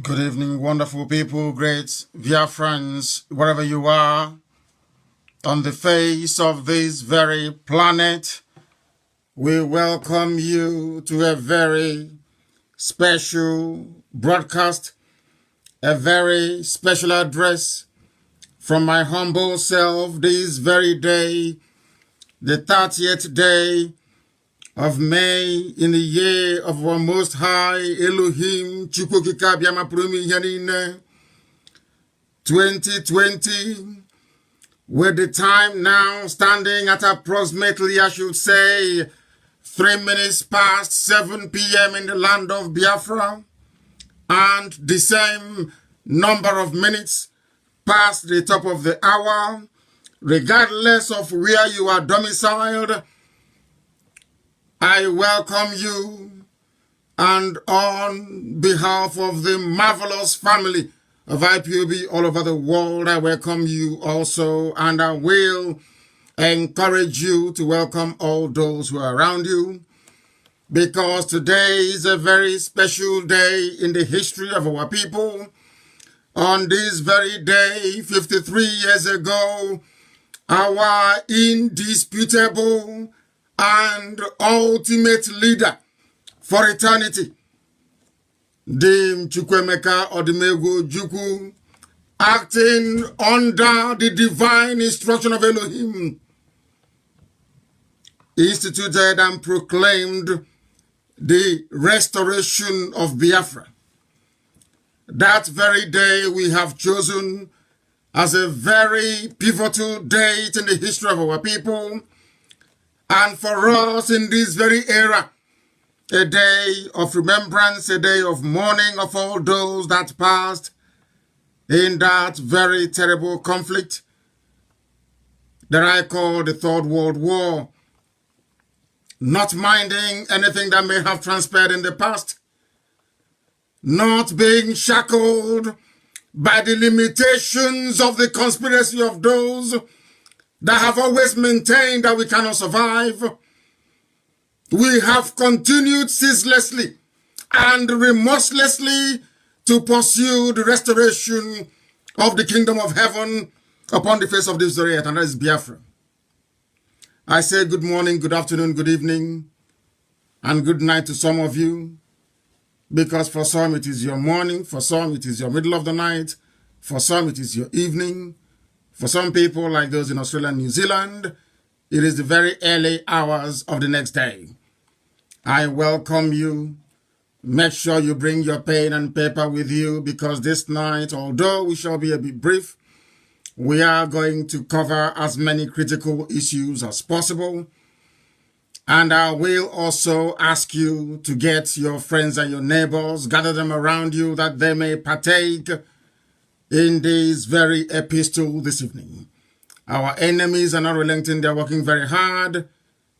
Good evening, wonderful people, great Biafrans, wherever you are on the face of this very planet. We welcome you to a very special broadcast, a very special address from my humble self this very day, the 30th day of May in the year of our Most High Elohim Chukwukika Biama Prumi Yanine 2020, with the time now standing at approximately, I should say, 3 minutes past 7 p.m. in the land of Biafra, and the same number of minutes past the top of the hour, regardless of where you are domiciled. I welcome you, and on behalf of the marvelous family of IPOB all over the world, I welcome you also, and I will encourage you to welcome all those who are around you, because today is a very special day in the history of our people. On this very day, 53 years ago, our indisputable and ultimate leader for eternity, Dim Chukwemeka Odimegwu Ojukwu, acting under the divine instruction of Elohim, instituted and proclaimed the restoration of Biafra. That very day we have chosen as a very pivotal date in the history of our people, and for us in this very era, a day of remembrance, a day of mourning of all those that passed in that very terrible conflict that I call the Third World War, not minding anything that may have transpired in the past, not being shackled by the limitations of the conspiracy of those that have always maintained that we cannot survive. We have continued ceaselessly and remorselessly to pursue the restoration of the kingdom of heaven upon the face of this very earth, and that is Biafra. I say good morning, good afternoon, good evening, and good night to some of you, because for some it is your morning, for some it is your middle of the night, for some it is your evening, for some people like those in Australia and New Zealand, it is the very early hours of the next day. I welcome you. Make sure you bring your pen and paper with you, because this night, although we shall be a bit brief, we are going to cover as many critical issues as possible. And I will also ask you to get your friends and your neighbors, gather them around you that they may partake in this very epistle this evening. Our enemies are not relenting, they're working very hard,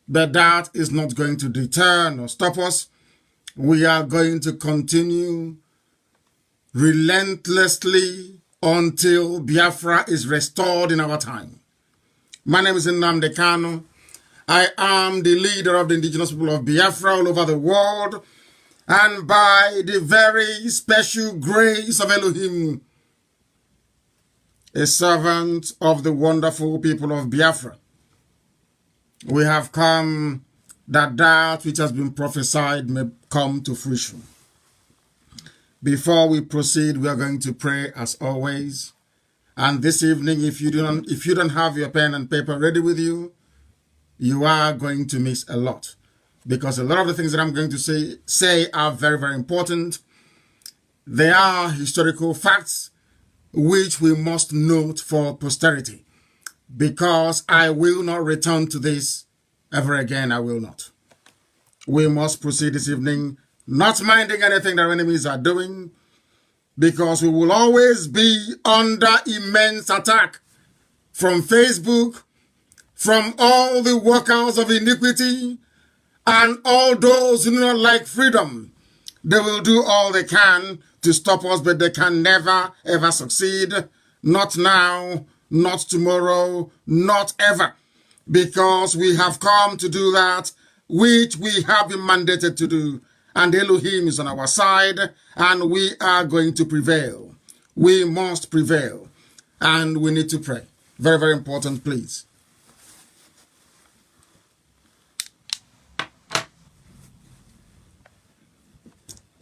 but that is not going to deter nor stop us. We are going to continue relentlessly until Biafra is restored in our time. My name is NNAMDI KANU. I am the leader of the indigenous people of Biafra all over the world, and by the very special grace of Elohim, a servant of the wonderful people of Biafra. We have come that that which has been prophesied may come to fruition. Before we proceed, we are going to pray as always. And this evening, if you don't have your pen and paper ready with you, you are going to miss a lot, because a lot of the things that I'm going to say are very, very important. They are historical facts which we must note for posterity, because I will not return to this ever again. I will not. We must proceed this evening, not minding anything that our enemies are doing, because we will always be under immense attack from Facebook, from all the workers of iniquity, and all those who do not like freedom. They will do all they can to stop us, but they can never, ever succeed. Not now, not tomorrow, not ever. Because we have come to do that which we have been mandated to do. And Elohim is on our side, and we are going to prevail. We must prevail. And we need to pray. Very, very important, please.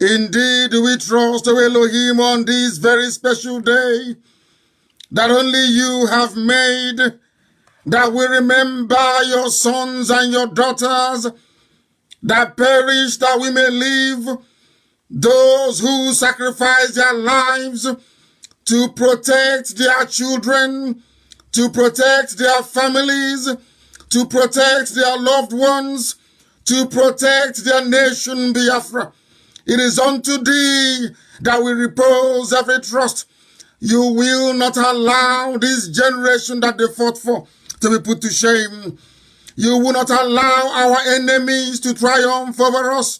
Indeed, we trust Elohim on this very special day that only you have made, that we remember your sons and your daughters that perished that we may live, those who sacrificed their lives to protect their children, to protect their families, to protect their loved ones, to protect their nation, Biafra. It is unto thee that we repose every trust. You will not allow this generation that they fought for to be put to shame. You will not allow our enemies to triumph over us.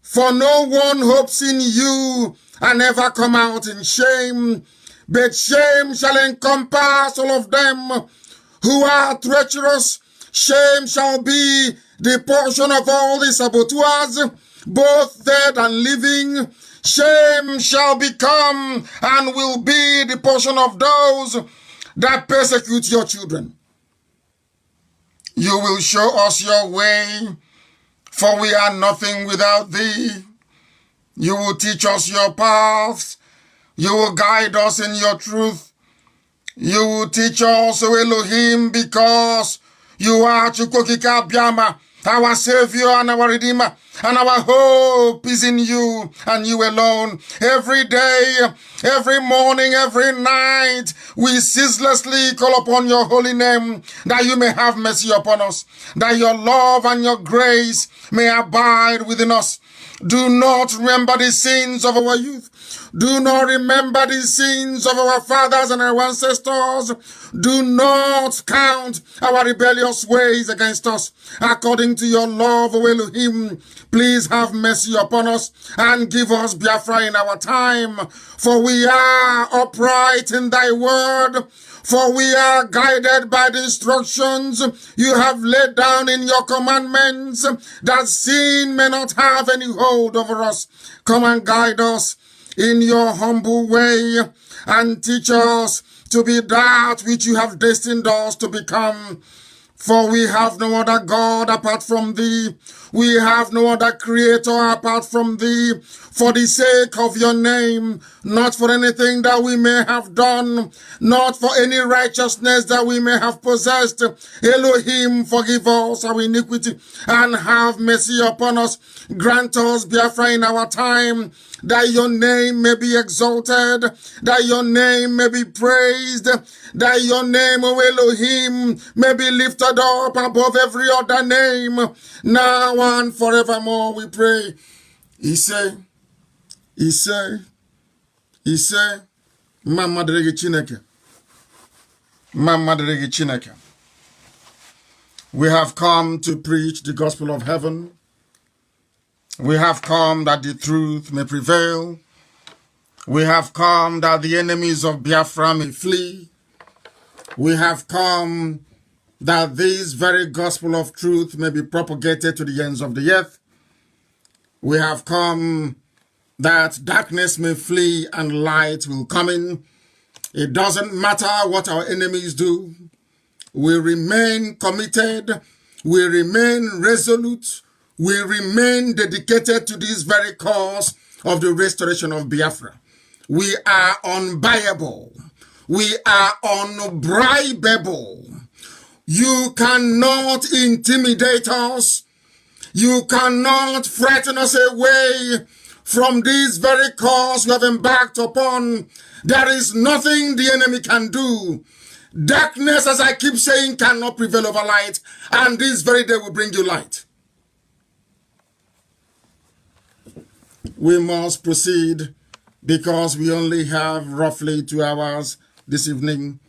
For no one hopes in you and never come out in shame, but shame shall encompass all of them who are treacherous. Shame shall be the portion of all the saboteurs, both dead and living. Shame shall become and will be the portion of those that persecute your children. You will show us your way, for we are nothing without thee. You will teach us your paths. You will guide us in your truth. You will teach us, O Elohim, because you are Chukwokika Biama, our Savior and our Redeemer, and our hope is in you and you alone. Every day, every morning, every night, we ceaselessly call upon your holy name, that you may have mercy upon us, that your love and your grace may abide within us. Do not remember the sins of our youth. Do not remember the sins of our fathers and our ancestors. Do not count our rebellious ways against us. According to your love, O Elohim, please have mercy upon us and give us Biafra in our time. For we are upright in thy word. For we are guided by the instructions you have laid down in your commandments, that sin may not have any hold over us. Come and guide us in your humble way, and teach us to be that which you have destined us to become. For we have no other God apart from thee. We have no other creator apart from thee. For the sake of your name, not for anything that we may have done, not for any righteousness that we may have possessed. Elohim, forgive us our iniquity and have mercy upon us. Grant us Biafra in our time, that your name may be exalted, that your name may be praised, that your name, O Elohim, may be lifted up above every other name, now and forevermore, we pray. He say, Mama Deregi Chineke. Mama Deregi Chineke. We have come to preach the gospel of heaven. We have come that the truth may prevail. We have come that the enemies of Biafra may flee. We have come that this very gospel of truth may be propagated to the ends of the earth. We have come that darkness may flee and light will come in. It doesn't matter what our enemies do. We remain committed. We remain resolute. We remain dedicated to this very cause of the restoration of Biafra. We are unbuyable. We are unbribable. You cannot intimidate us. You cannot frighten us away from this very cause we have embarked upon. There is nothing the enemy can do. Darkness, as I keep saying, cannot prevail over light, and this very day will bring you light. We must proceed because we only have roughly 2 hours this evening.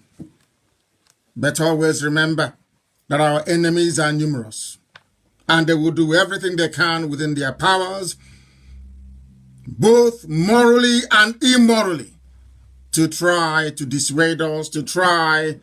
But always remember that our enemies are numerous, and they will do everything they can within their powers, both morally and immorally, to try to dissuade us, to try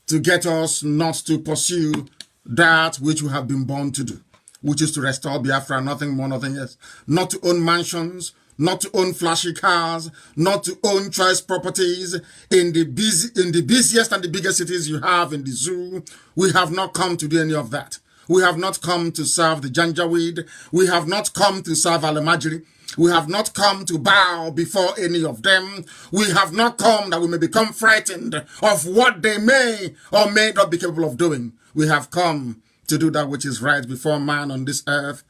to get us not to pursue that which we have been born to do, which is to restore Biafra, nothing more, nothing else. Not to own mansions, not to own flashy cars, not to own choice properties in the busiest and the biggest cities you have in the zoo. We have not come to do any of that. We have not come to serve the Janjaweed. We have not come to serve Alamajiri. We have not come to bow before any of them. We have not come that we may become frightened of what they may or may not be capable of doing. We have come to do that which is right before man on this earth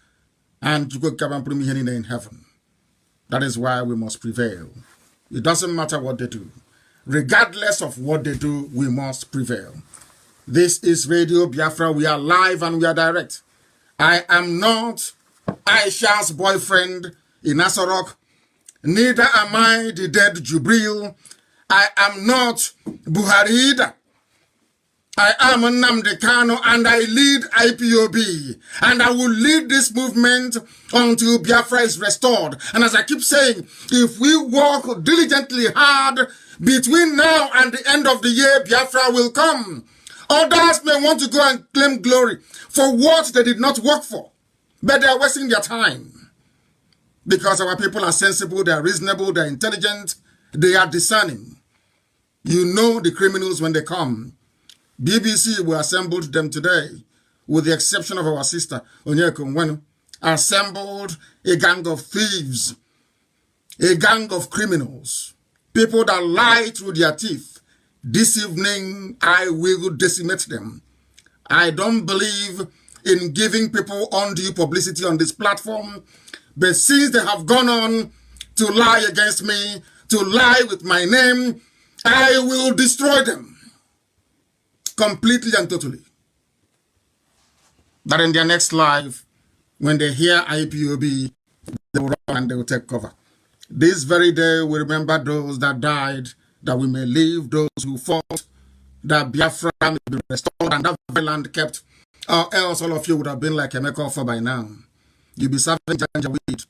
and to go in heaven. That is why we must prevail. It doesn't matter what they do. Regardless of what they do, we must prevail. This is Radio Biafra. We are live and we are direct. I am not Aisha's boyfriend in Asorok. Neither am I the dead Jubril. I am not Buharida. I am NNAMDI KANU and I lead IPOB, and I will lead this movement until Biafra is restored. And as I keep saying, if we work diligently hard between now and the end of the year, Biafra will come. Others may want to go and claim glory for what they did not work for, but they are wasting their time. Because our people are sensible, they are reasonable, they are intelligent, they are discerning. You know the criminals when they come. BBC will assemble them today, with the exception of our sister, Onyeko Nwenu, assembled a gang of thieves, a gang of criminals, people that lie through their teeth. This evening, I will decimate them. I don't believe in giving people undue publicity on this platform, but since they have gone on to lie against me, to lie with my name, I will destroy them. Completely and totally. But in their next life, when they hear IPOB, they will run and they will take cover. This very day, we remember those that died, that we may live, those who fought, that Biafra may be restored, and that very land kept. Or else all of you would have been like Emeka Offor by now. You'll be serving Janjaweed.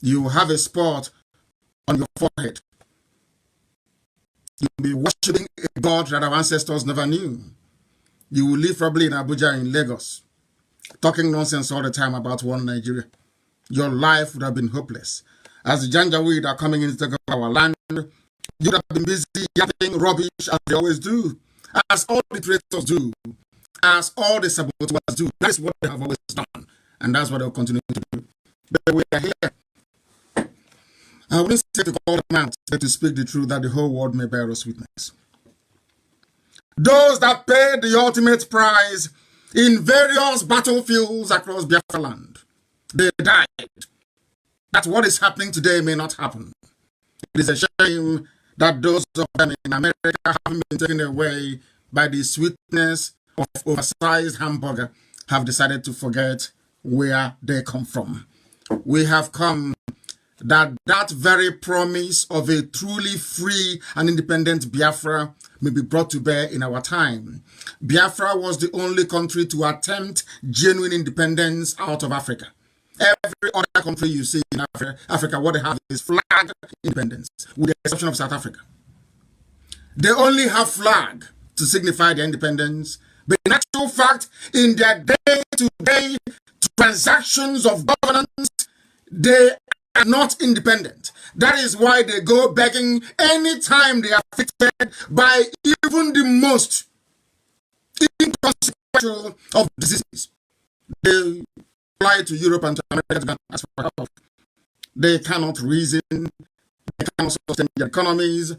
You have a spot on your forehead. You'll be worshiping a God that our ancestors never knew. You will live probably in Abuja, in Lagos, talking nonsense all the time about one Nigeria. Your life would have been hopeless. As the Janjaweed are coming in to take over our land, you would have been busy yapping rubbish as they always do, as all the traitors do, as all the saboteurs do. That is what they have always done, and that's what they'll continue to do. But we are here. I wouldn't say to call them out, but to speak the truth that the whole world may bear us witness. Those that paid the ultimate price in various battlefields across Biafra land, they died. That what is happening today may not happen. It is a shame that those of them in America haven't been taken away by the sweetness of oversized hamburger, have decided to forget where they come from. We have come that very promise of a truly free and independent Biafra may be brought to bear in our time. Biafra was the only country to attempt genuine independence out of Africa. Every other country you see in Africa, what they have is flag independence, with the exception of South Africa. They only have flag to signify their independence, but in actual fact, in their day-to-day transactions of governance, they are not independent. That is why they go begging anytime they are affected by even the most inconsequential of diseases. They fly to Europe and to America to ask for help. They cannot reason. They cannot sustain their economies.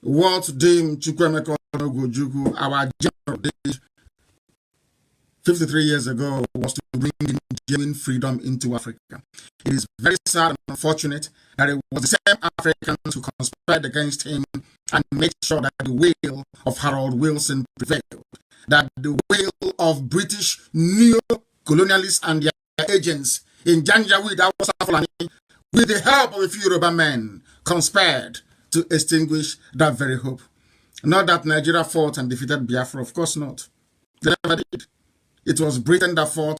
What Dame Chukwemeka Onogojuku, our general, did 53 years ago was to bring in genuine freedom into Africa. It is very sad and unfortunate that it was the same Africans who conspired against him and made sure that the will of Harold Wilson prevailed, that the will of British neo-colonialists and their agents in Janjaweed, with the help of a few Yoruba men, conspired to extinguish that very hope. Not that Nigeria fought and defeated Biafra, of course not. They never did. It was Britain that fought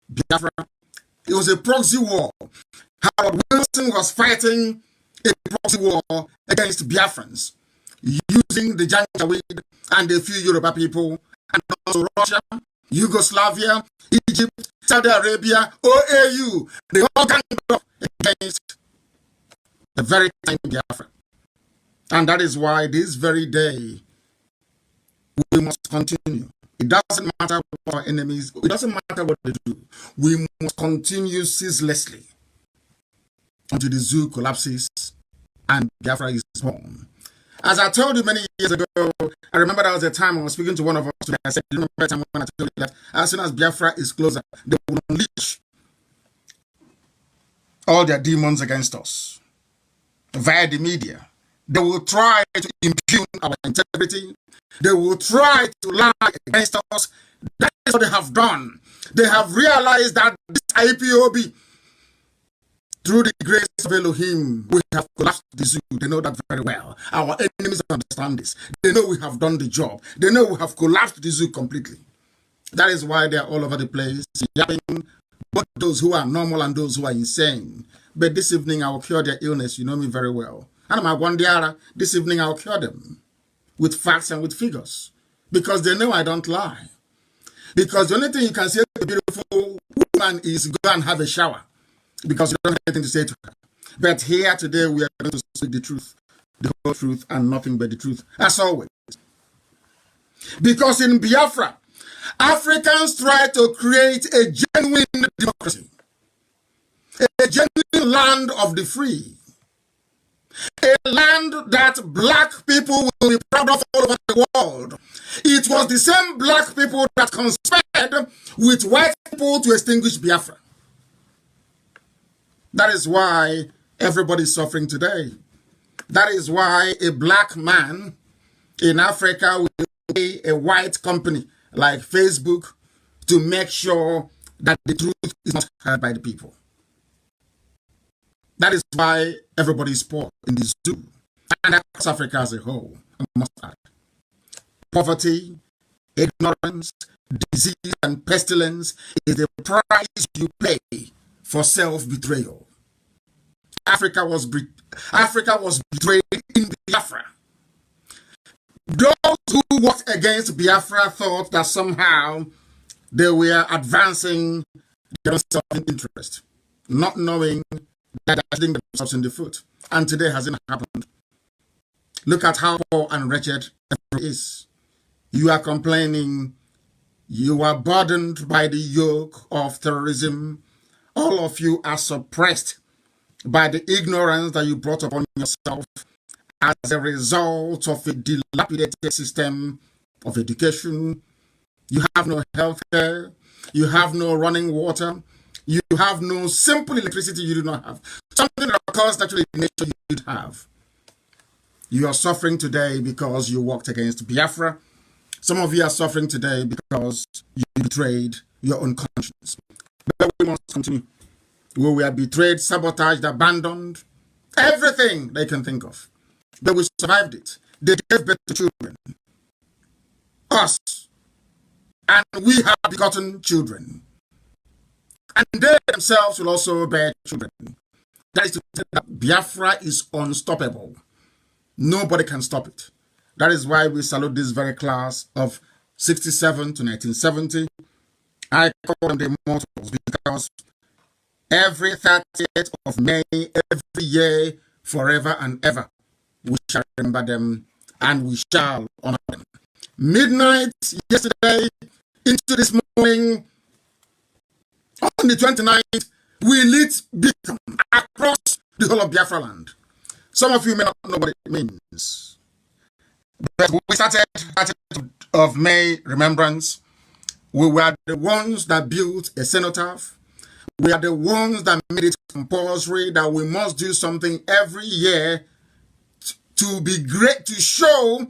Biafra. It was a proxy war. Harold Wilson was fighting a proxy war against Biafrans, using the Janjaweed and a few Yoruba people, and also Russia, Yugoslavia, Egypt, Saudi Arabia, OAU. They all ganged up against the very time Biafra. And that is why this very day we must continue. It doesn't matter what our enemies, it doesn't matter what they do. We must continue ceaselessly until the zoo collapses and Biafra is born. As I told you many years ago, I remember there was a time I was speaking to one of us today. I said, you remember a time when I told you that as soon as Biafra is closer, they will unleash all their demons against us via the media. They will try to impugn our integrity. They will try to lie against us. That is what they have done. They have realized that this IPOB Through the grace of Elohim, we have collapsed the zoo. They know that very well. Our enemies understand this. They know we have done the job. They know we have collapsed the zoo completely. That is why they are all over the place, yapping, both those who are normal and those who are insane. But this evening, I will cure their illness. You know me very well. And I'm Agwandiara. This evening, I will cure them with facts and with figures. Because they know I don't lie. Because the only thing you can say to a beautiful woman is go and have a shower. Because you don't have anything to say to her. But here today, we are going to speak the truth. The whole truth and nothing but the truth. As always. Because in Biafra, Africans try to create a genuine democracy. A genuine land of the free. A land that black people will be proud of all over the world. It was the same black people that conspired with white people to extinguish Biafra. That is why everybody is suffering today. That is why a black man in Africa will pay a white company like Facebook to make sure that the truth is not heard by the people. That is why everybody is poor in this zoo. And across Africa as a whole, I must add. Poverty, ignorance, disease, and pestilence is the price you pay for self-betrayal. Africa was betrayed in Biafra. Those who worked against Biafra thought that somehow they were advancing their self-interest, not knowing that they're shooting themselves in the foot. And today hasn't happened. Look at how poor and wretched everyone is. You are complaining. You are burdened by the yoke of terrorism. All of you are suppressed by the ignorance that you brought upon yourself as a result of a dilapidated system of education. You have no health care. You have no running water. You have no simple electricity you do not have. Something that occurs naturally in nature you did have. You are suffering today because you walked against Biafra. Some of you are suffering today because you betrayed your own conscience. But we must continue. We were betrayed, sabotaged, abandoned, everything they can think of. But we survived it. They gave birth to children. Us. And we have begotten children. And they themselves will also bear children. That is to say that Biafra is unstoppable. Nobody can stop it. That is why we salute this very class of 67 to 1970. I call them the immortals because every 30th of May, every year, forever and ever, we shall remember them and we shall honor them. Midnight yesterday into this morning, on the 29th, we lit beacon across the whole of Biafra land. Some of you may not know what it means. But we started 30th of May Remembrance. We were the ones that built a cenotaph. We are the ones that made it compulsory that we must do something every year to be great, to show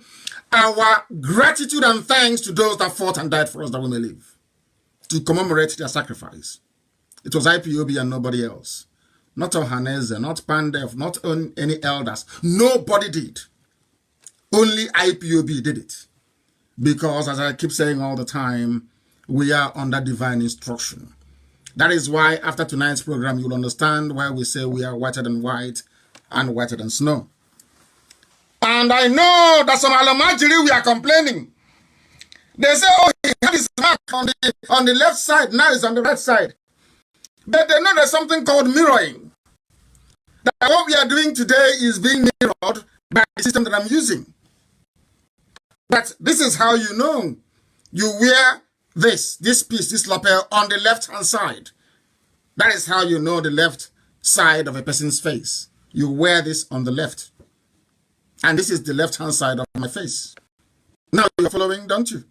our gratitude and thanks to those that fought and died for us that we may live, to commemorate their sacrifice. It was IPOB and nobody else. Not Ohaneze, not Pandef, not any elders. Nobody did. Only IPOB did it. Because, as I keep saying all the time, we are under divine instruction. That is why after tonight's program, you'll understand why we say we are whiter than white and whiter than snow. And I know that some Alamajiri, we are complaining. They say, oh, he had his mark on the left side, now it's on the right side. But they know there's something called mirroring. That what we are doing today is being mirrored by the system that I'm using. But this is how you know. You wear this piece, this lapel on the left-hand side. That is how you know the left side of a person's face. You wear this on the left. And this is the left-hand side of my face. Now you're following, don't you?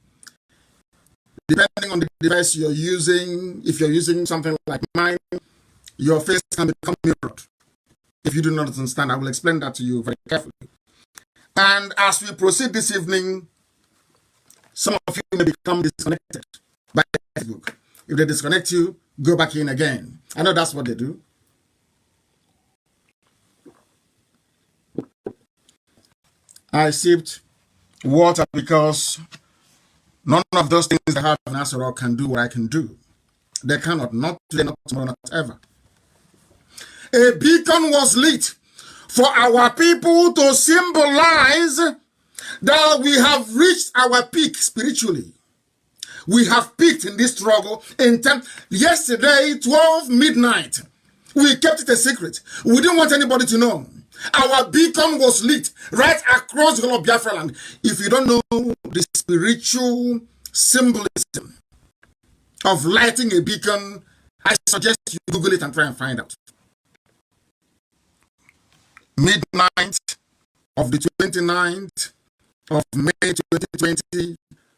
Depending on the device you're using, if you're using something like mine, your face can become mirrored. If you do not understand, I will explain that to you very carefully. And as we proceed this evening, some of you may become disconnected by Facebook. If they disconnect you, go back in again. I know that's what they do. I sipped water because none of those things that have an answer can do what I can do. They cannot, not today, not tomorrow, not ever. A beacon was lit for our people to symbolize that we have reached our peak spiritually. We have peaked in this struggle in time. Yesterday, 12 midnight, we kept it a secret. We didn't want anybody to know. Our beacon was lit right across the whole of Biafra land. If you don't know the spiritual symbolism of lighting a beacon, I suggest you Google it and try and find out. Midnight of the 29th of May 2020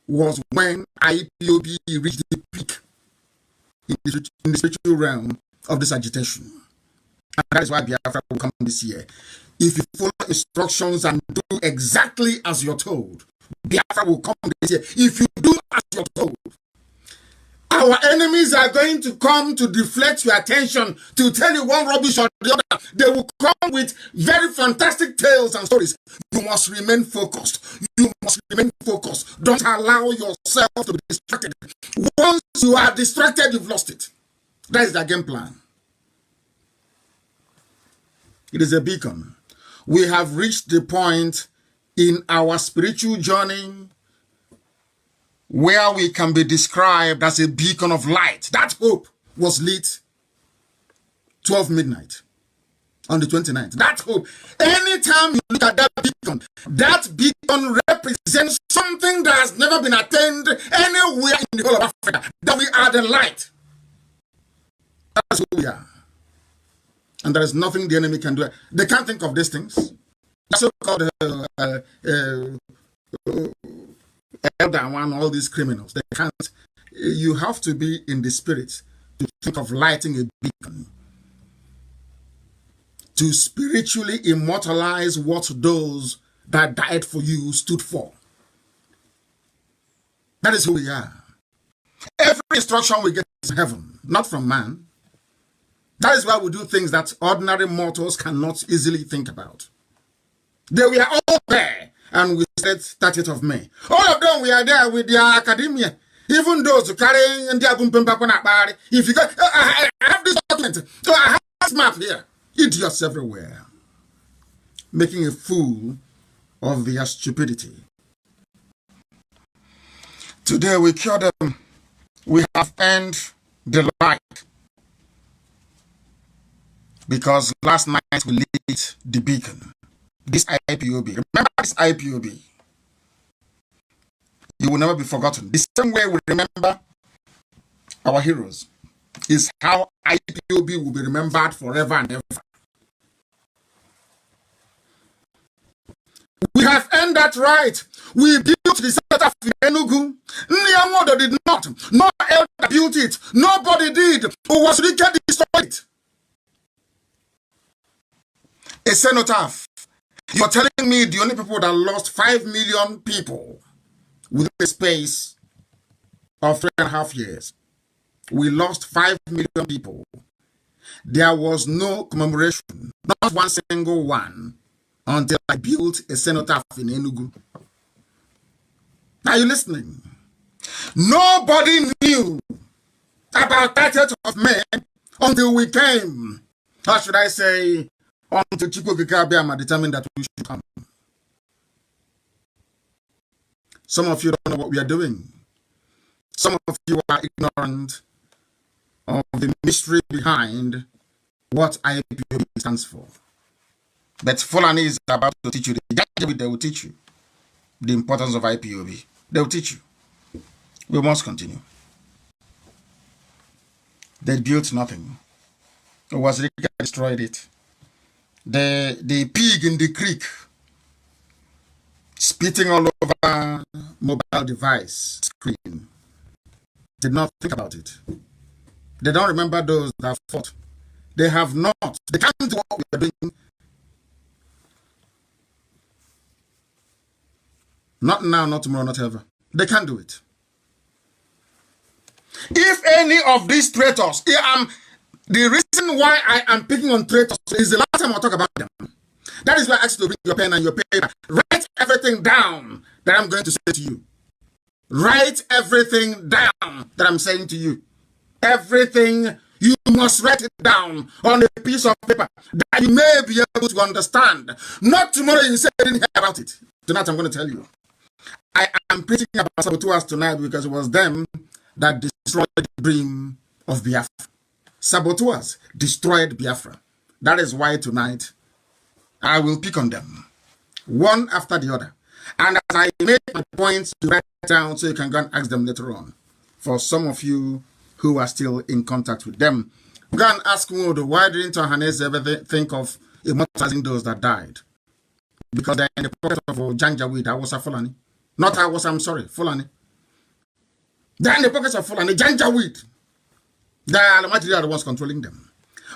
was when IPOB reached the peak in the spiritual realm of this agitation. And that is why Biafra will come this year. If you follow instructions and do exactly as you're told, Biafra will come this year. If you do as you're told, our enemies are going to come to deflect your attention, to tell you one rubbish or the other. They will come with very fantastic tales and stories. You must remain focused. You must remain focused. Don't allow yourself to be distracted. Once you are distracted, you've lost it. That is the game plan. It is a beacon. We have reached the point in our spiritual journey where we can be described as a beacon of light. That hope was lit 12 midnight on the 29th. That hope. Anytime you look at that beacon represents something that has never been attained anywhere in the whole of Africa. That we are the light. That's who we are. And there is nothing the enemy can do. They can't think of these things. So-called elder one, all these criminals. They can't. You have to be in the spirit to think of lighting a beacon, to spiritually immortalize what those that died for you stood for. That is who we are. Every instruction we get is from heaven, not from man. That is why we do things that ordinary mortals cannot easily think about. They were all there, and we said 30th of May. All of them were there with their academia. Even those who carry and their if you got, I have this document, so I have this map here. Idiots everywhere, making a fool of their stupidity. Today we cure them. We have earned the light. Because last night we lit the beacon. This IPOB. Remember this IPOB. You will never be forgotten. The same way we remember our heroes is how IPOB will be remembered forever and ever. We have earned that right. We built the center of Enugu. Nyamodo did not. No elder built it. Nobody did. Who was wicked destroyed it. A cenotaph. You're telling me the only people that lost 5 million people within the space of 3.5 years. We lost 5 million people. There was no commemoration, not one single one, until I built a cenotaph in Enugu. Are you listening? Nobody knew about 30th of May until we came. How should I say? Until Chiko Kikabiama determined that we should come. Some of you don't know what we are doing. Some of you are ignorant of the mystery behind what IPOB stands for. But Fulani is about to teach you. They will teach you the importance of IPOB. They will teach you. We must continue. They built nothing. It was Riga destroyed it. The pig in the creek spitting all over mobile device screen did not think about it. They don't remember those that fought. They have not. They can't do what we are doing. Not now, not tomorrow, not ever. They can't do it. If any of these traitors, the reason why I am picking on traitors is the last time I'll talk about them. That is why I asked you to bring your pen and your paper. Write everything down that I'm going to say to you. Write everything down that I'm saying to you. Everything, you must write it down on a piece of paper that you may be able to understand. Not tomorrow you say you didn't hear about it. Tonight I'm going to tell you. I am preaching about saboteurs tonight because it was them that destroyed the dream of Biafra. Saboteurs destroyed Biafra. That is why tonight I will pick on them, one after the other. And as I make my points, to write down so you can go and ask them later on. For some of you who are still in contact with them, go and ask Modo, why didn't Ohanes ever think of immortalizing those that died? Because they're in the pocket of Janjaweed, Hausa Fulani. Not Hausa, I'm sorry, Fulani. They're in the pockets of Fulani, Janjaweed. They are the ones controlling them.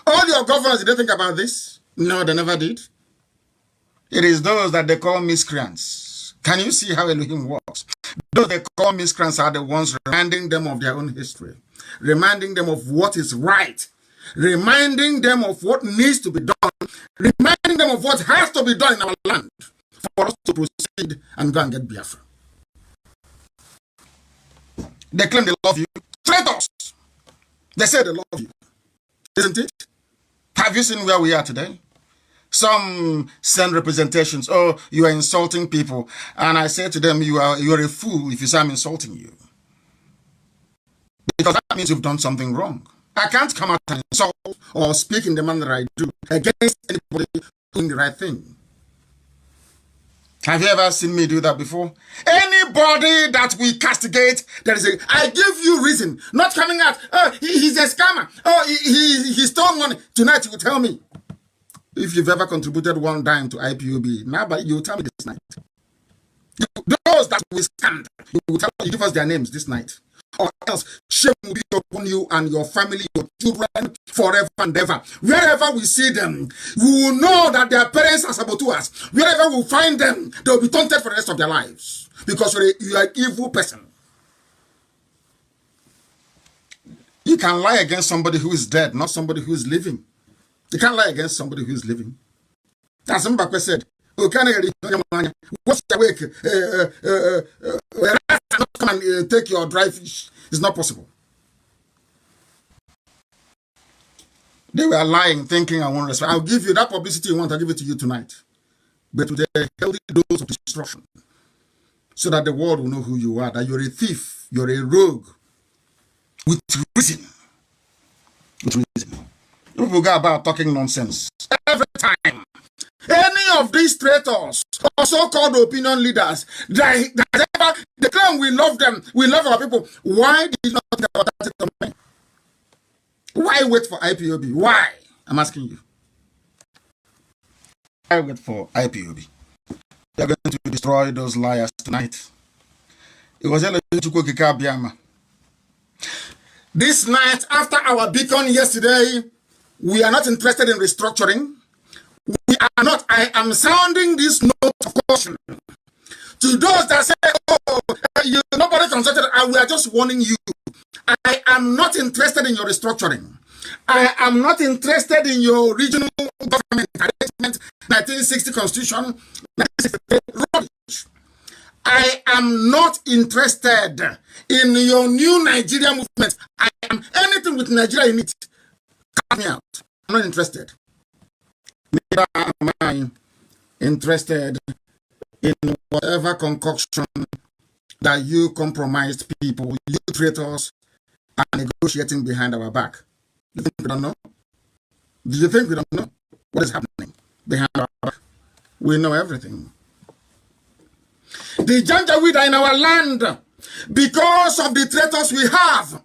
All your governors, did they think about this? No, they never did. It is those that they call miscreants. Can you see how Elohim works? Those they call miscreants are the ones reminding them of their own history, reminding them of what is right, reminding them of what needs to be done, reminding them of what has to be done in our land for us to proceed and go and get Biafra. They claim they love you. Traitors! They say they love you. Isn't it? Have you seen where we are today? Some send representations. Oh, you are insulting people. And I say to them, you are a fool if you say I'm insulting you. Because that means you've done something wrong. I can't come out and insult or speak in the manner I do against anybody doing the right thing. Have you ever seen me do that before? Anybody that we castigate, I give you reason. Not coming out, oh, he's a scammer. Oh, he stole money. Tonight you will tell me. If you've ever contributed one dime to IPOB, now but you will tell me this night. Those that will stand, you give us their names this night. Or else shame will be upon you and your family, your children, forever and ever. Wherever we see them, we will know that their parents are saboteurs. Wherever we find them, they will be taunted for the rest of their lives. Because you are an evil person. You can lie against somebody who is dead, not somebody who is living. You can't lie against somebody who is living. As Mbakwe said, what's your wake? Come and take your dry fish. It's not possible. They were lying, thinking I won't respect. I'll give you that publicity you want, I'll give it to you tonight. But with a healthy dose of destruction. So that the world will know who you are, that you're a thief, you're a rogue. With reason. With reason. People go about talking nonsense. Every time. Any of these traitors or so-called opinion leaders they claim we love them, we love our people. Why did you not think about that? Why wait for IPOB? Why? I'm asking you. Why wait for IPOB? They're going to destroy those liars tonight. It was this night, after our beacon yesterday, we are not interested in restructuring. We are not. I am sounding this note of caution to those that say, oh, nobody consulted, and we are just warning you. I am not interested in your restructuring. I am not interested in your regional government arrangement, 1960 constitution, 1963 rubbish. I am not interested in your new Nigeria movement. I am anything with Nigeria in it. Cut me out. I'm not interested. Neither am I interested in whatever concoction that you compromised people, you traitors, are negotiating behind our back. You think we don't know? Do you think we don't know what is happening behind our back? We know everything. The Janjaweed are in our land because of the traitors we have.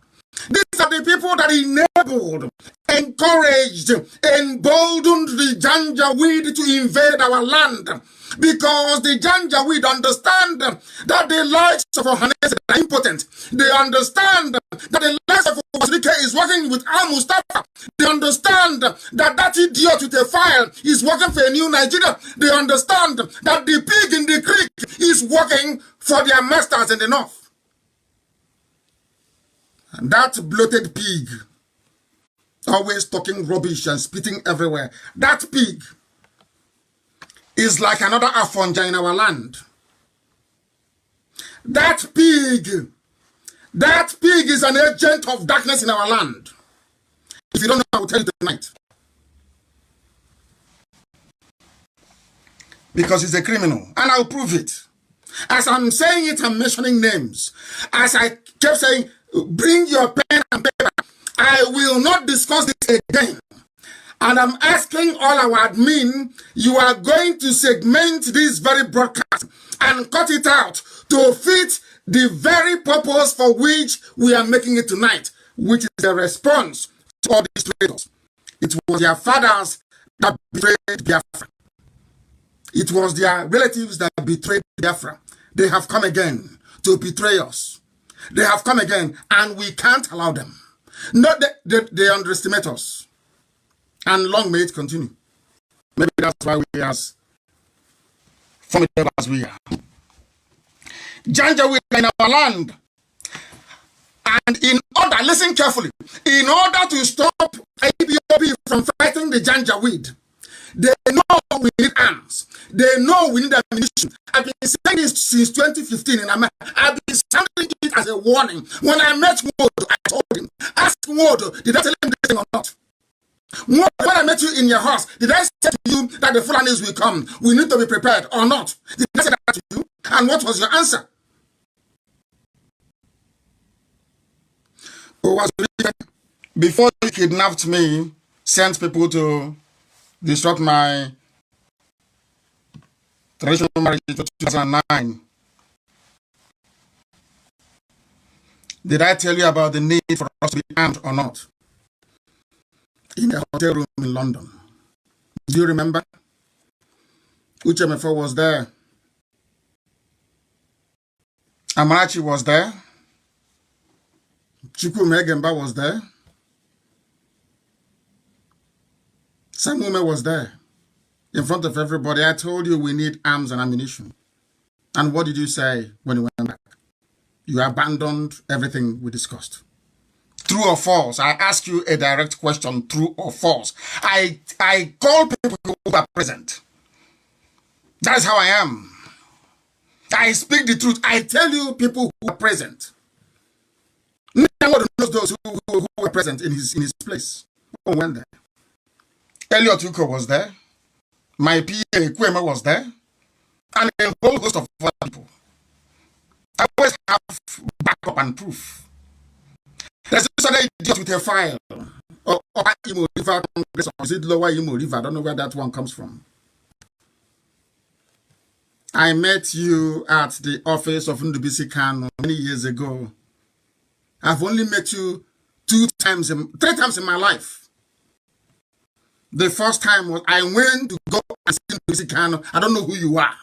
These are the people that enabled, encouraged, emboldened the Janjaweed to invade our land. Because the Janjaweed understand that the likes of Ohanes are impotent. They understand that the likes of Osrike is working with Al-Mustafa. They understand that that idiot with a file is working for a new Nigeria. They understand that the pig in the creek is working for their masters in the north. And that bloated pig, always talking rubbish and spitting everywhere, that pig is like another Afonja in our land. That pig is an agent of darkness in our land. If you don't know, I will tell you tonight. Because he's a criminal, and I'll prove it. As I'm saying it, I'm mentioning names. As I kept saying, bring your pen and paper. I will not discuss this again. And I'm asking all our admin, you are going to segment this very broadcast and cut it out to fit the very purpose for which we are making it tonight, which is the response to all these traitors. It was their fathers that betrayed Biafra. It was their relatives that betrayed Biafra. They have come again to betray us. They have come again, and we can't allow them. Not that they underestimate us. And long may it continue. Maybe that's why we are as formidable as we are. Janjaweed in our land. And in order, listen carefully, in order to stop IPOB from fighting the Janjaweed, they know we need arms. They know we need ammunition. I've been saying this since 2015 in America. I've been sounding it as a warning. When I met Wodo, I told him, ask Wodo, did I tell him this thing or not? When I met you in your house, did I say to you that the Fulanis will come? We need to be prepared or not? Did I say that to you? And what was your answer? Before you kidnapped me, sent people to disrupt my traditional marriage in 2009. Did I tell you about the need for us to be armed or not? In a hotel room in London. Do you remember? Uche Mefo was there. Amarachi was there. Chukwu Megemba was there. Samume was there. In front of everybody, I told you we need arms and ammunition. And what did you say when you went back? You abandoned everything we discussed. True or false? I ask you a direct question, true or false. I call people who are present. That's how I am. I speak the truth. I tell you people who are present. No one knows those who were present in his place. No one went there. Elliot Uko was there. My PA Kweme was there. And a whole host of other people. I always have backup and proof. There's this other idiot with a file. Or Imo River Congress, or is it Lower Imo River? I don't know where that one comes from. I met you at the office of Ndubisi KANU many years ago. I've only met you 3 times in my life. The first time was I went to go and see Ndubisi KANU. I don't know who you are.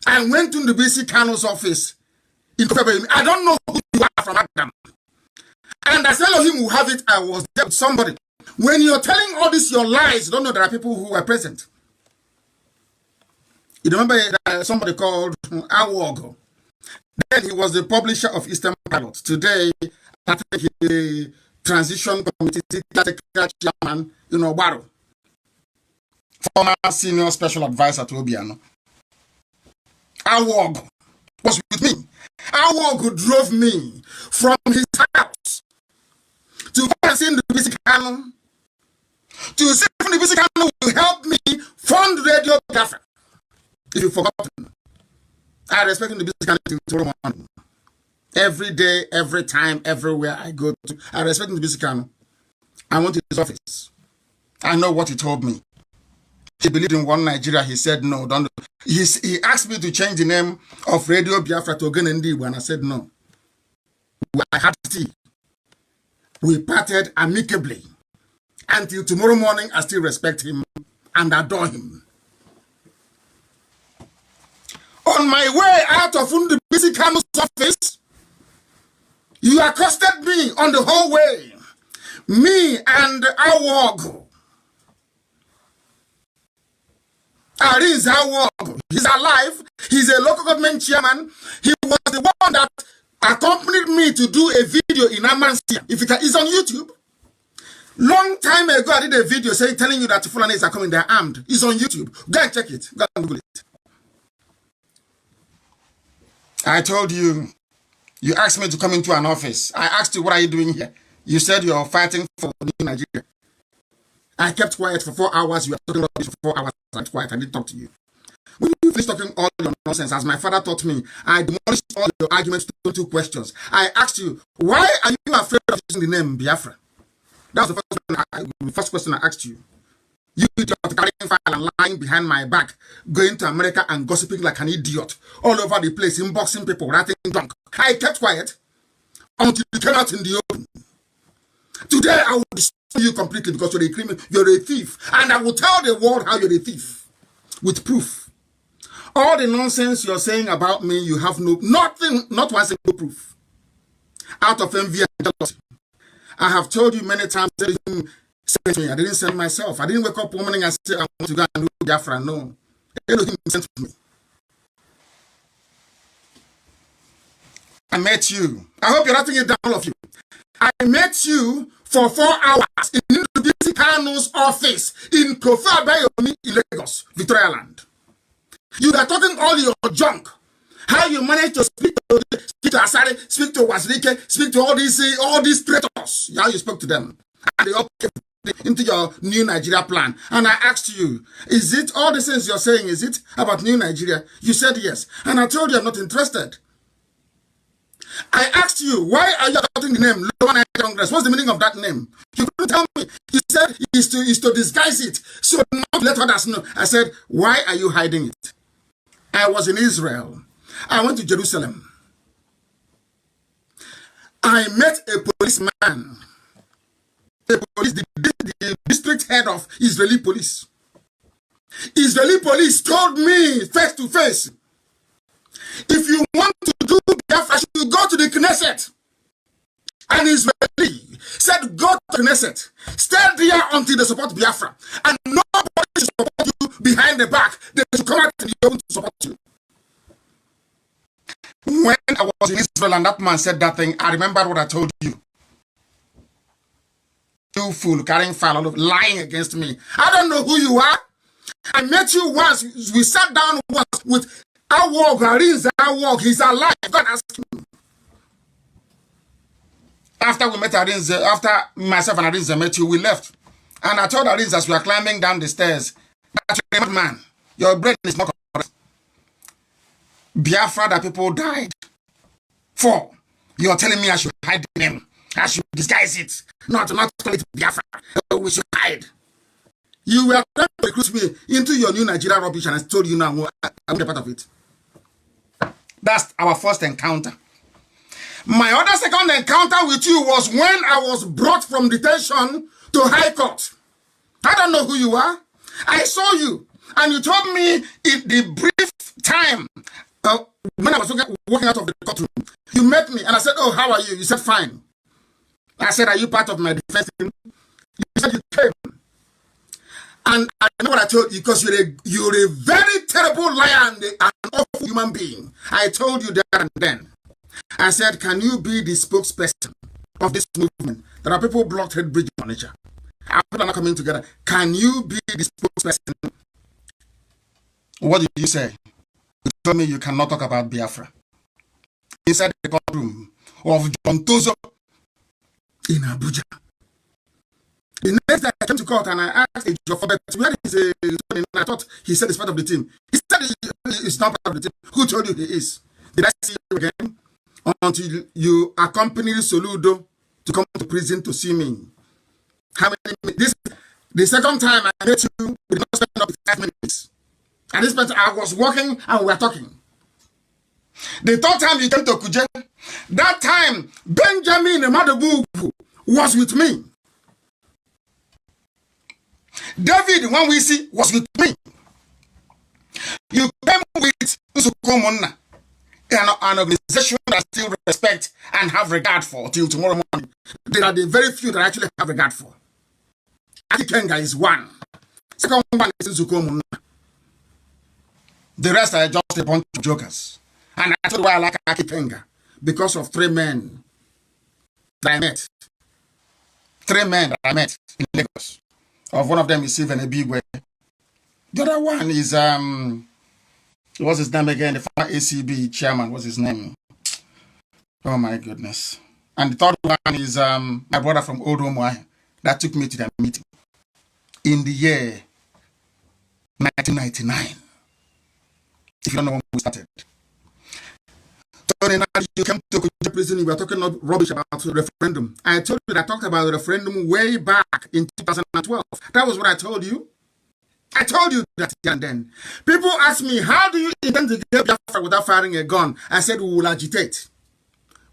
I went to Ndubisi KANU's office in February. I don't know who you are from Adam. And as Elohim will have it, I was there with somebody. When you're telling all this, your lies, you don't know there are people who were present. You remember somebody called Awogo. Then he was the publisher of Eastern Pilot. Today, I think he's the transition committee chairman in Obaro. Former senior special advisor to Obiano. Awogo was with me. Awogo drove me from his house to go and see Ndubisi KANU. To see if Ndubisi KANU will help me fund Radio Biafra. If you've forgotten, I respect Ndubisi KANU tomorrow morning. Every day, every time, everywhere I go to, I respect Ndubisi KANU. I went to his office. I know what he told me. He believed in one Nigeria. He said no. Don't. He asked me to change the name of Radio Biafra to NNAMDI, and I said no. I had tea. We parted amicably. Until tomorrow morning, I still respect him and adore him. On my way out of Ndubisi KANU's office, you accosted me on the whole way. Me and Awog. Ariz Awog. He's alive. He's a local government chairman. He was the one that accompanied me to do a video in Amansia. If it is on YouTube. Long time ago, I did a video telling you that Fulanis are coming, they're armed. It's on YouTube. Go and check it. Go and Google it. I told you, you asked me to come into an office. I asked you, what are you doing here? You said you're fighting for Nigeria. I kept quiet for 4 hours. You were talking about this for 4 hours. I kept quiet. I didn't talk to you. When you finish talking all your nonsense, as my father taught me, I demolished all your arguments to 2 questions. I asked you, why are you afraid of using the name Biafra? That was the first question I asked you. You carrying file and lying behind my back, going to America and gossiping like an idiot all over the place, inboxing people, writing junk. I kept quiet until you came out in the open. Today I will destroy you completely because you're a criminal, you're a thief, and I will tell the world how you're a thief with proof. All the nonsense you're saying about me, you have nothing, not one single proof. Out of envy and jealousy. I have told you many times, I didn't send myself. I didn't wake up one morning and say, I want to go and do Biafra. No. Elohim sent me. I met you. I hope you're writing it down, all of you. I met you for 4 hours in the KANU's office in Kofi Abayomi in Lagos, Victoria Land. You are talking all your junk. How you manage to speak to Asari, speak to Wazirike, speak to all these traitors. How you spoke to them. And they all came into your new Nigeria plan. And I asked you, is it all the things you're saying, is it about new Nigeria? You said yes. And I told you I'm not interested. I asked you, why are you adopting the name Lower Nigeria Congress? What's the meaning of that name? You couldn't tell me. You said it's to disguise it. So not let others know. I said, why are you hiding it? I was in Israel. I went to Jerusalem. I met a policeman. The district head of Israeli police. Israeli police told me face to face, if you want to do Biafra, you should go to the Knesset. An Israeli said, go to the Knesset. Stay there until they support Biafra. And nobody should support you behind the back. They should come out in the open to support you. When I was in Israel and that man said that thing, I remembered what I told you. You fool, carrying file, all of lying against me. I don't know who you are. I met you once. We sat down once with Arinze. He's alive. God ask him. After we met Arinze, after myself and Arinze met you, we left. And I told Arinze as we were climbing down the stairs, that you're a man. Your brain is not correct. Biafra that people died for. You're telling me I should hide the name. I should disguise it. Not call it Biafra. We should hide. You were trying to recruit me into your new Nigeria rubbish, and I told you now I'm a part of it. That's our first encounter. My other second encounter with you was when I was brought from detention to High Court. I don't know who you are. I saw you, and you told me in the brief time when I was walking out of the courtroom, you met me, and I said, oh, how are you? You said, fine. I said, are you part of my defense team? You said you came. And I know what I told you, because you're a very terrible liar and an awful human being. I told you there and then. I said, can you be the spokesperson of this movement? There are people blocked Red Bridge Manager. People are not coming together. Can you be the spokesperson? What did you say? You told me you cannot talk about Biafra. Inside the courtroom of John Tozo in Abuja. The next day I came to court and I asked Ejiofor, where is I thought he said he's part of the team. He said he's not part of the team. Who told you he is? Did I see you again? Until you accompanied Soludo to come to prison to see me. How many minutes? The second time I met you, we did not spend up to 5 minutes. And this time I was walking and we were talking. The third time you came to Kuje, that time Benjamin Madobubu was with me. David, when we see, was with me. You came with Usukomona, an organization that I still respect and have regard for till tomorrow morning. There are the very few that I actually have regard for. Akikenga is one. Second one is Usukomona. The rest are just a bunch of jokers. And I told you why I like Akikenga. Because of 3 men that I met. 3 men that I met in Lagos. Of one of them is Stephen Ebigwe. The other one is what's his name again? The former ACB chairman. What's his name? Oh my goodness. And the third one is my brother from Old Omwai that took me to their meeting in the year 1999. If you don't know when we started. Tony, you came to prison, you were talking rubbish about the referendum. I told you that I talked about the referendum way back in 2012. That was what I told you. I told you that and then. People ask me, how do you intend to get Biafra without firing a gun? I said, we will agitate.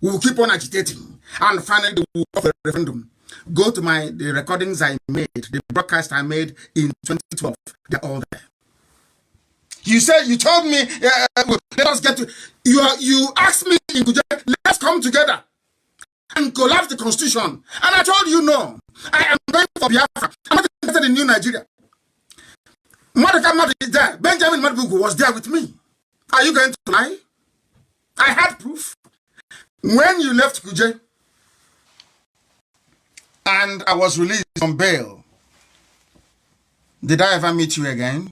We will keep on agitating. And finally, we will offer a referendum. Go to the recordings I made, the broadcast I made in 2012. They're all there. You said, you told me, let us get to, you asked me, let's come together and collapse the constitution. And I told you, no, I am going for Biafra. I'm not interested in New Nigeria. Madaka Madu is there. Benjamin Madugu was there with me. Are you going to lie? I had proof. When you left Kuje and I was released on bail, did I ever meet you again?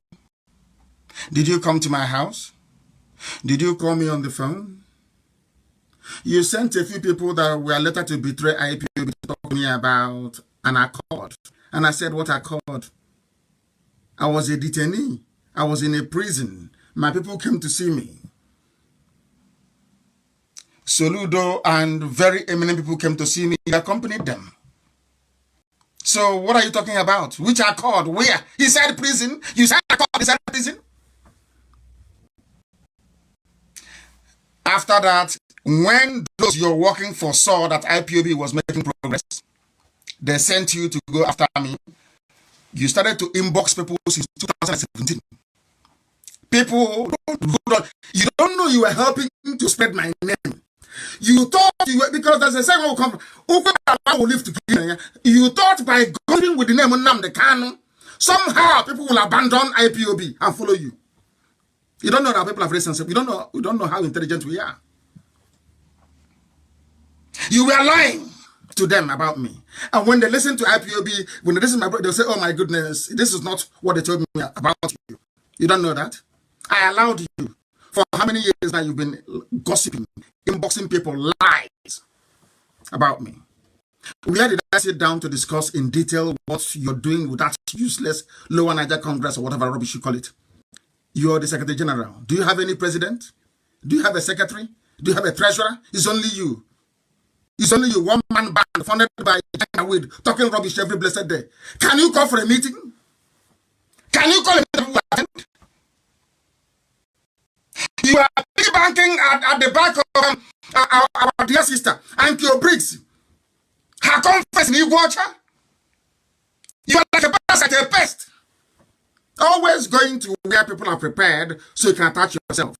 Did you come to my house? Did you call me on the phone? You sent a few people that were later to betray IPOB to talk to me about an accord. And I said, what accord? I was a detainee. I was in a prison. My people came to see me. Soludo and very eminent people came to see me. I accompanied them. So what are you talking about? Which accord? Where? He said prison. You said accord. He said prison. After that, when those you're working for saw that IPOB was making progress, they sent you to go after me. You started to inbox people since 2017. People, you don't know you were helping to spread my name. You thought you were, because there's a second will come, will live together. You thought by going with the name NNAMDI KANU, somehow people will abandon IPOB and follow you. You don't know that people have relationship. You don't know how intelligent we are. You were lying to them about me. And when they listen to IPOB, when they listen to my brother, they'll say, oh my goodness, this is not what they told me about you. You don't know that? I allowed you. For how many years now you've been gossiping, inboxing people lies about me? Where did I sit down to discuss in detail what you're doing with that useless Lower Niger Congress or whatever rubbish you call it? You're the Secretary General. Do you have any president? Do you have a secretary? Do you have a treasurer? It's only you. It's only you, one man band funded by Weed, talking rubbish every blessed day. Can you call for a meeting? Can you call a meeting to attend? You are banking at the back of our dear sister, Ankyo Briggs. Her conference in Iguacha. You are like a parasite, a pest. Always going to where people are prepared so you can attach yourself.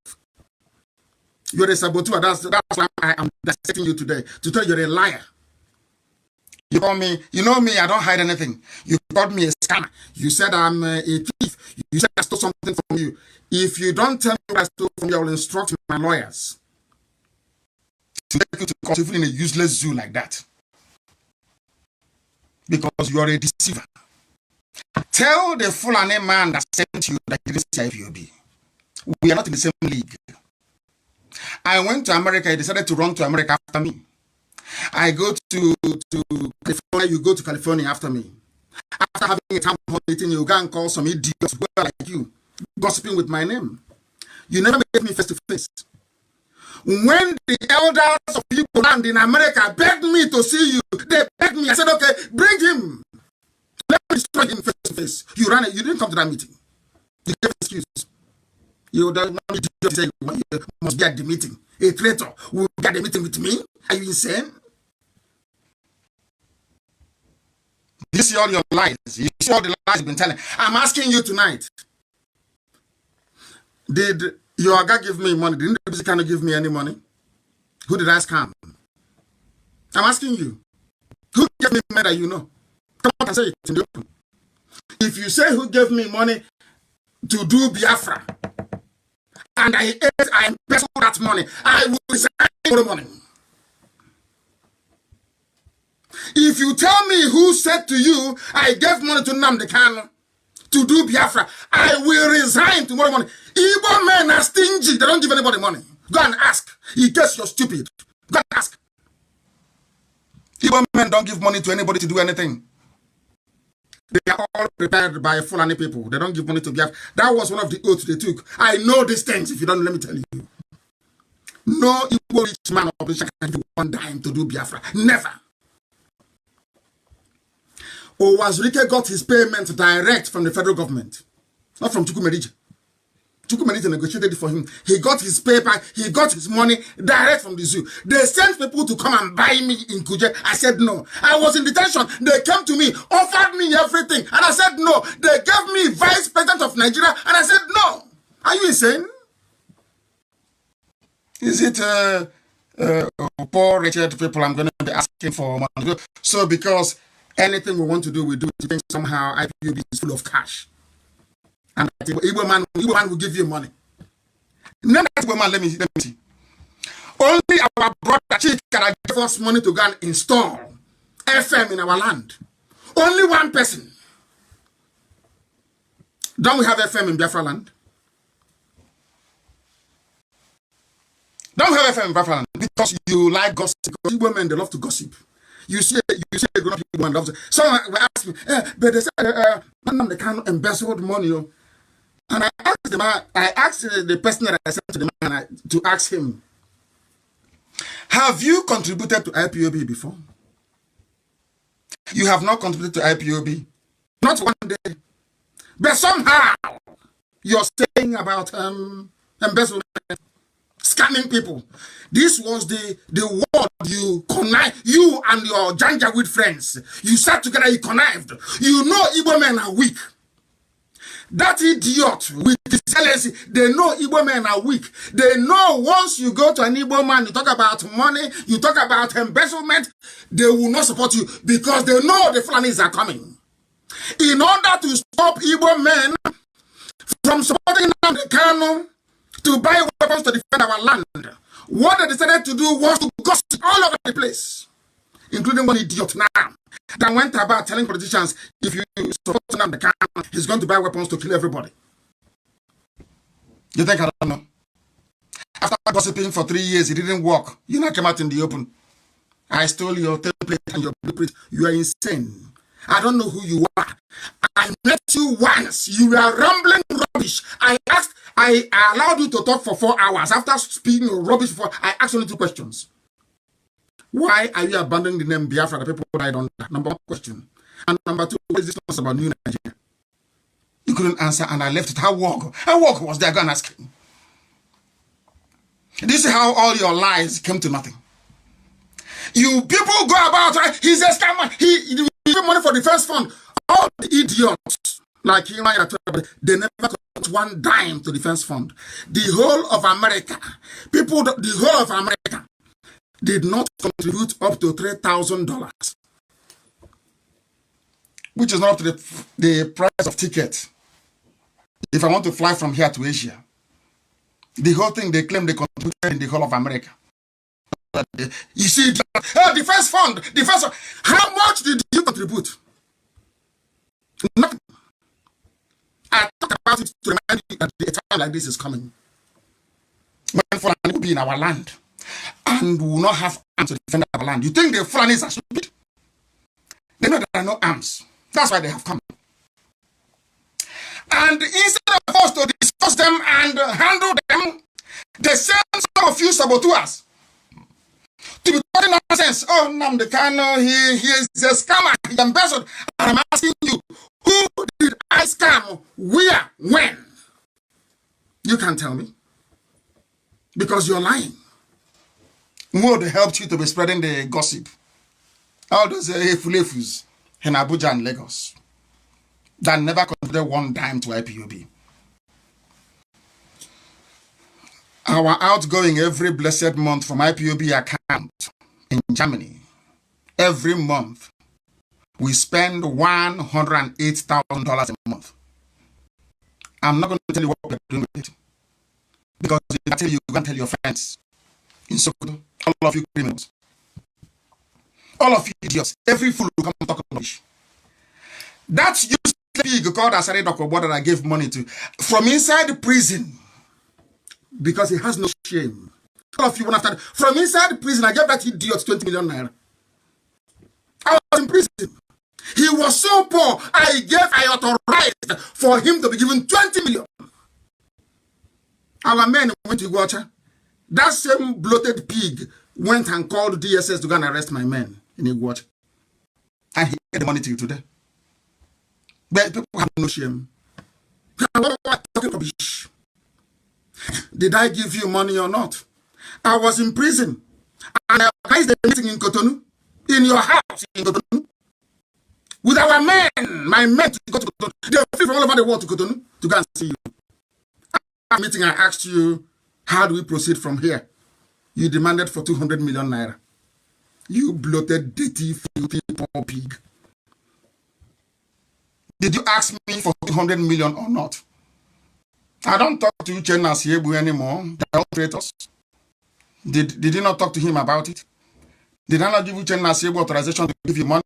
You're a saboteur. That's why I am dissecting you today. To tell you you're a liar. You call me, you know me, I don't hide anything. You called me a scammer. You said I'm a thief. You said I stole something from you. If you don't tell me what I stole from you, I will instruct my lawyers to take you to court even in a useless zoo like that. Because you are a deceiver. Tell the Fulani man that sent you that he didn't see IPOB. We are not in the same league. I went to America. He decided to run to America after me. I go to California. You go to California after me. After having a town hall meeting, you go and call some idiots like you, gossiping with my name. You never met me face to face. When the elders of people around in America begged me to see you, they begged me. I said, okay, bring him. Let me destroy him face to face. You ran it. You didn't come to that meeting. You gave excuse. You don't say you must be at the meeting. A traitor will be at the meeting with me. Are you insane? You see all your lies. You see all the lies you've been telling. I'm asking you tonight. Did your guy give me money? Didn't the KANU give me any money? Who did I scam? I'm asking you. Who gave me money that you know? Come on and say it in the open. If you say who gave me money to do Biafra, and I embezzle that money, I will resign tomorrow morning. If you tell me who said to you, I gave money to NNAMDI KANU to do Biafra, I will resign tomorrow morning. Igbo men are stingy. They don't give anybody money. Go and ask. In case you're stupid. Go and ask. Igbo men don't give money to anybody to do anything. They are all prepared by Fulani people. They don't give money to Biafra. That was one of the oaths they took. I know these things. If you don't, let me tell you. No Igbo rich man or politician can give one dime to do Biafra. Never. Owazurike got his payment direct from the federal government, not from Chukwumerije. Chukwumerije negotiated it for him. He got his paper, he got his money direct from the zoo. They sent people to come and buy me in Kuje. I said no. I was in detention. They came to me, offered me everything, and I said no. They gave me vice president of Nigeria, and I said no. Are you insane? Is it poor, wretched people I'm going to be asking for money? So because anything we want to do, we do it. Think somehow IPOB is full of cash. And Igbo man will give you money. None of Igbo man, let me see. Only our brother Chikara gave us money to go and install FM in our land. Only one person. Don't we have FM in Biafra land? Don't we have FM in Biafra land? Because you like gossip. Because Igbo men, they love to gossip. You see a grown up people and loves it. Someone will ask me, but they said, they can't embezzle money. And I asked the person that I sent to the man to ask him, have you contributed to IPOB before? You have not contributed to IPOB. Not one day. But somehow, you're saying about embezzlement. Scamming people. This was the word you connived, you and your Janjaweed friends. You sat together, you connived. You know Igbo men are weak. That idiot with his jealousy, they know Igbo men are weak. They know once you go to an Igbo man, you talk about money, you talk about embezzlement, they will not support you because they know the Fulanis are coming. In order to stop Igbo men from supporting NNAMDI KANU, to buy weapons to defend our land. What they decided to do was to gossip all over the place, including one idiot now that went about telling politicians, if you support NNAMDI KANU, he's going to buy weapons to kill everybody. You think I don't know? After gossiping for 3 years, it didn't work. You now came out in the open. I stole your template and your blueprint. You are insane. I don't know who you are. I met you once. You were rambling rubbish. I allowed you to talk for 4 hours. After speaking rubbish, I asked only 2 questions. Why are you abandoning the name Biafra? The people died on that. Number 1 question. And number 2, what is this nonsense about New Nigeria? You couldn't answer, and I left it. How work was there? Go and ask him. This is how all your lies came to nothing. You people go about, right? He's a scammer. He give money for the first fund. All the idiots like him, they never got 1 dime to defense fund. The whole of America, the whole of America did not contribute up to $3,000, which is not up to the price of ticket. If I want to fly from here to Asia, the whole thing they claim they contributed in the whole of America. You see, defense fund, how much did you contribute? Nothing. I talk about it to remind you that a time like this is coming. When Fulani will be in our land and will not have arms to defend our land. You think the Fulanis are stupid? They know there are no arms. That's why they have come. And instead of us to discuss them and handle them, they send some of you saboteurs to be talking nonsense. Oh, NNAMDI KANU, he is a scammer, he embezzled. I'm asking you, who did I scam? Where? When? You can't tell me. Because you're lying. Would helped you to be spreading the gossip. All those fulefus in Abuja and Lagos that never contributed 1 dime to IPOB. Our outgoing every blessed month from IPOB account in Germany, every month, we spend $108,000 a month. I'm not going to tell you what we're doing with it. Because if I tell you, you can tell your friends in Sokoto, all of you criminals. All of you idiots. Every fool will come and talk rubbish. That useless pig called Asari Dokobo that I gave money to from inside the prison because he has no shame. All of you went after from inside the prison. I gave that idiot 20 million naira. I was in prison. He was so poor. I authorized for him to be given 20 million. Our men went to Iguacha. That same bloated pig went and called DSS to go and arrest my men in Iguacha. And he gave the money to you today. But people have no shame. Talking rubbish. Did I give you money or not? I was in prison. And I organized a meeting in Cotonou. In your house in Cotonou. With our men. My men to go to Cotonou. They are free from all over the world to Cotonou to go and see you. At the meeting I asked you, how do we proceed from here? You demanded for 200 million naira. You bloated, dirty, filthy, poor pig. Did you ask me for 200 million or not? I don't talk to you, Chen Nasiebu, anymore. They are traitors. Did you not talk to him about it? Did I not give you Chen Nasiebu authorization to give you money?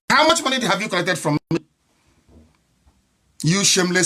How much money have you collected from me? You shameless